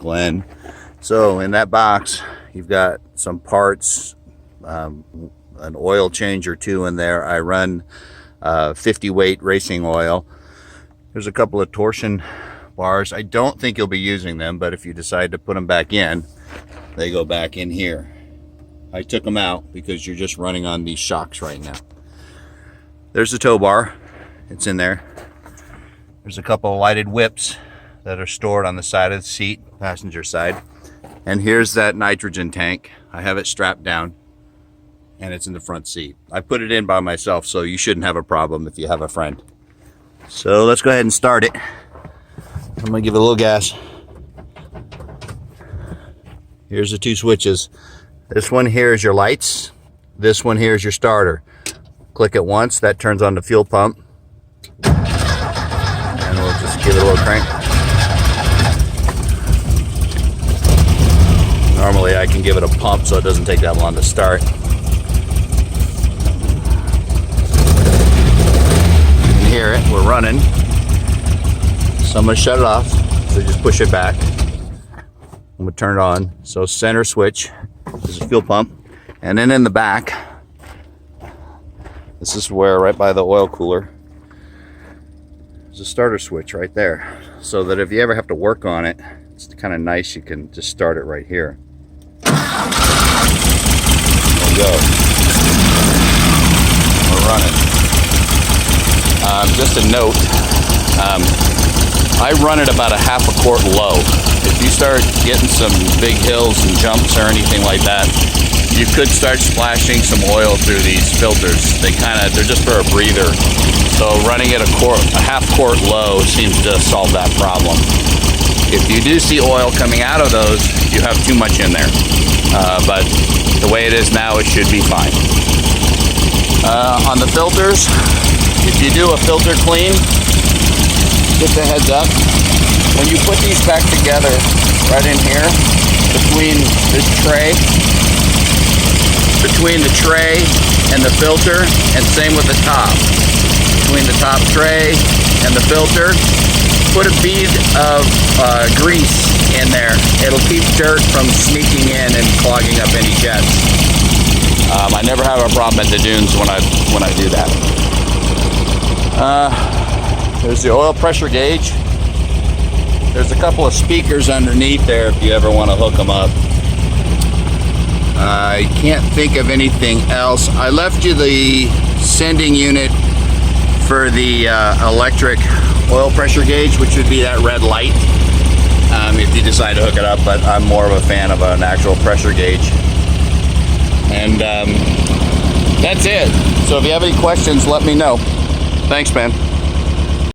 Glenn. So in that box, you've got some parts, an oil change or two in there. I run 50 weight racing oil. There's a couple of torsion bars. I don't think you'll be using them, but if you decide to put them back in, they go back in here. I took them out because you're just running on these shocks right now. There's the tow bar. It's in there. There's a couple of lighted whips that are stored on the side of the seat, passenger side. And here's that nitrogen tank. I have it strapped down and it's in the front seat. I put it in by myself, so you shouldn't have a problem if you have a friend. So let's go ahead and start it. I'm gonna give it a little gas. Here's the two switches. This one here is your lights. This one here is your starter. Click it once, that turns on the fuel pump. And we'll just give it a little crank. Normally I can give it a pump so it doesn't take that long to start. You can hear it, we're running. So I'm gonna shut it off, so just push it back. I'm gonna turn it on. So center switch, this is fuel pump. And then in the back, this is where, right by the oil cooler, there's a starter switch right there. So that if you ever have to work on it, it's kind of nice, you can just start it right here. There we go. We're running. Just a note, I run it about a half a quart low. If you start getting some big hills and jumps or anything like that, you could start splashing some oil through these filters. They're just for a breather. So running it a half quart low seems to solve that problem. If you do see oil coming out of those, you have too much in there. But the way it is now, it should be fine. On the filters, if you do a filter clean, just a heads up, when you put these back together, right in here, between this tray, between the tray and the filter, and same with the top. Between the top tray and the filter, put a bead of grease in there. It'll keep dirt from sneaking in and clogging up any jets. I never have a problem at the dunes when I do that. There's the oil pressure gauge. There's a couple of speakers underneath there if you ever want to hook them up. I can't think of anything else. I left you the sending unit for the electric oil pressure gauge, which would be that red light, if you decide to hook it up, but I'm more of a fan of an actual pressure gauge. And that's it. So if you have any questions, let me know. Thanks, man.